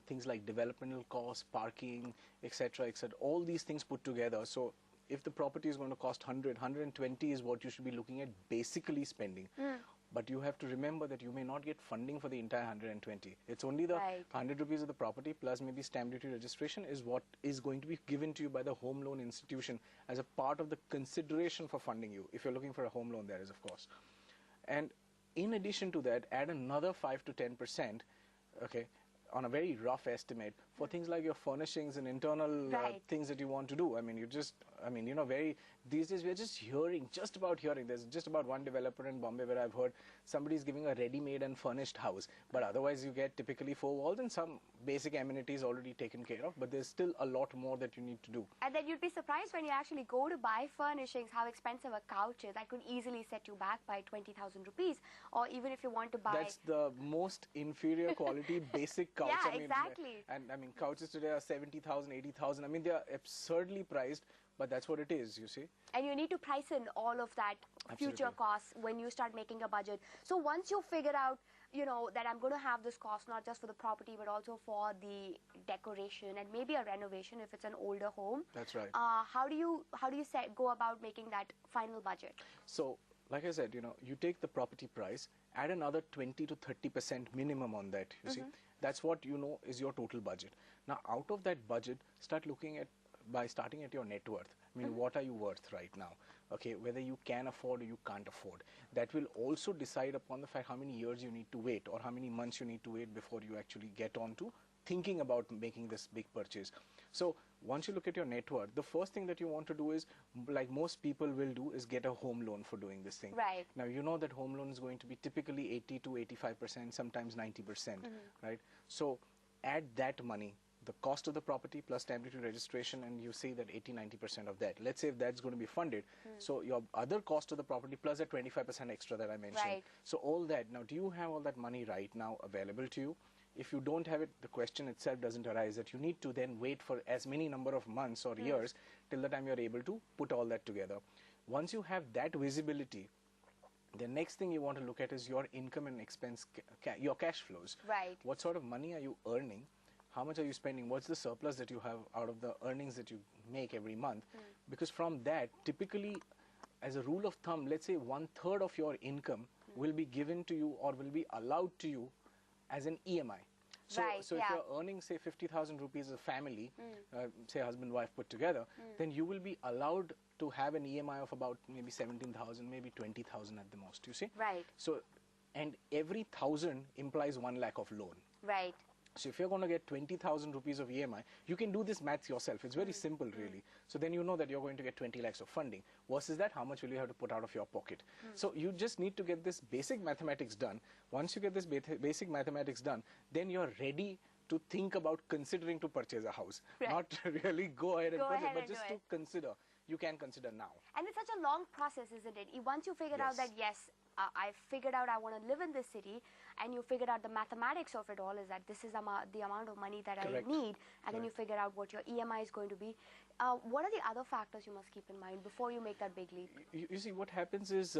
things like developmental costs, parking, etc., etc. All these things put together. So if the property is going to cost 100, 120 is what you should be looking at basically spending. But you have to remember that you may not get funding for the entire 120. It's only the 100 rupees of the property plus maybe stamp duty registration is what is going to be given to you by the home loan institution as a part of the consideration for funding you. If you're looking for a home loan, there is, of course. And in addition to that, add another 5 to 10%, okay, on a very rough estimate for things like your furnishings and internal things that you want to do. I mean, these days we're just about hearing. There's just about one developer in Bombay where I've heard somebody's giving a ready-made and furnished house. But otherwise you get typically 4 walls and some basic amenities already taken care of. But there's still a lot more that you need to do. And then you'd be surprised when you actually go to buy furnishings, how expensive a couch is. That could easily set you back by 20,000 rupees. Or even if you want to buy... That's the most inferior quality basic couch. Yeah, I mean, exactly. And I mean, couches today are 70,000, 80,000. I mean, they are absurdly priced, but that's what it is, you see. And you need to price in all of that future costs when you start making a budget. So once you figure out, that I'm going to have this cost not just for the property but also for the decoration and maybe a renovation if it's an older home. That's right. How do you go about making that final budget? So, like I said, you take the property price, add another 20 to 30% minimum on that, you see. That's what is your total budget. Now, out of that budget, start looking at, by starting at your net worth. I mean, what are you worth right now? Okay, whether you can afford or you can't afford. That will also decide upon the fact how many years you need to wait or how many months you need to wait before you actually get on to thinking about making this big purchase. So once you look at your net worth, the first thing that you want to do is, like most people will do, is get a home loan for doing this thing. Right. Now you know that home loan is going to be typically 80 to 85%, sometimes 90%, right? So add that money, the cost of the property plus stamp duty registration, and you say that 80-90% of that. Let's say if that's going to be funded, so your other cost of the property plus that 25% extra that I mentioned. Right. So all that. Now, do you have all that money right now available to you? If you don't have it, the question itself doesn't arise that you need to then wait for as many number of months or years till the time you're able to put all that together. Once you have that visibility, the next thing you want to look at is your income and expense, your cash flows. Right. What sort of money are you earning? How much are you spending? What's the surplus that you have out of the earnings that you make every month? Because from that, typically, as a rule of thumb, let's say 1/3 of your income will be given to you or will be allowed to you as an EMI. So if you're earning, say, 50,000 rupees as a family, say husband, wife put together, then you will be allowed to have an EMI of about maybe 17,000, maybe 20,000 at the most, you see? Right. So, and every 1,000 implies 1 lakh of loan. Right. So if you're going to get 20,000 rupees of EMI, you can do this maths yourself. It's very simple, really. So then you know that you're going to get 20 lakhs of funding. Versus that, how much will you have to put out of your pocket? So you just need to get this basic mathematics done. Once you get this basic mathematics done, then you're ready to think about considering to purchase a house. Right. Not really go ahead and purchase, but just to consider. You can consider now. And it's such a long process, isn't it? Once you figure out that, yes, I figured out I want to live in this city, and you figured out the mathematics of it all is that this is the amount of money that I need, and then you figure out what your EMI is going to be. What are the other factors you must keep in mind before you make that big leap? You see, what happens is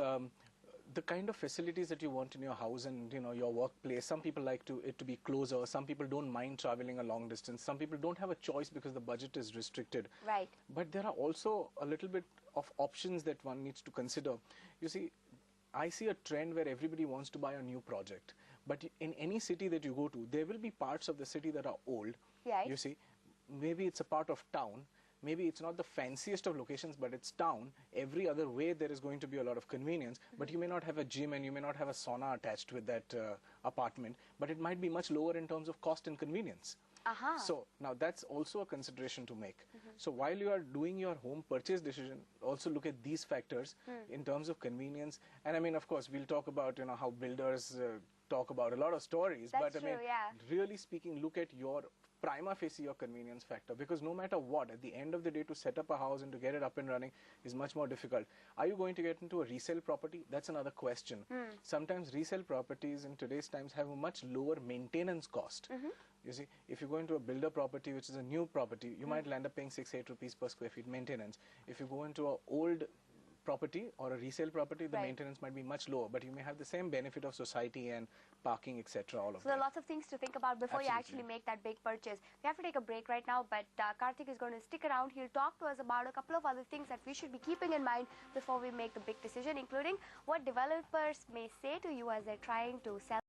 the kind of facilities that you want in your house and your workplace. Some people like it to be closer. Some people don't mind traveling a long distance. Some people don't have a choice because the budget is restricted. Right. But there are also a little bit of options that one needs to consider. You see, I see a trend where everybody wants to buy a new project. But in any city that you go to, there will be parts of the city that are old. Right. You see, maybe it's a part of town. Maybe it's not the fanciest of locations, but it's town. Every other way there is going to be a lot of convenience, but you may not have a gym and you may not have a sauna attached with that apartment, but it might be much lower in terms of cost and convenience. So now that's also a consideration to make. So while you are doing your home purchase decision, also look at these factors in terms of convenience. And I mean, of course, we'll talk about how builders talk about a lot of stories, that's but I mean, really speaking, look at your prima facie your convenience factor, because no matter what, at the end of the day, to set up a house and to get it up and running is much more difficult. Are you going to get into a resale property? That's another question. Sometimes resale properties in today's times have a much lower maintenance cost. You see, if you go into a builder property, which is a new property, you might land up paying 6-8 rupees per square feet maintenance. If you go into an old property or a resale property, the Right. maintenance might be much lower, but you may have the same benefit of society and parking, etc. All of So there are that. lots of things to think about before you Absolutely. actually make that big purchase. We have to take a break right now, but Karthik is going to stick around. He'll talk to us about a couple of other things that we should be keeping in mind before we make the big decision, including what developers may say to you as they're trying to sell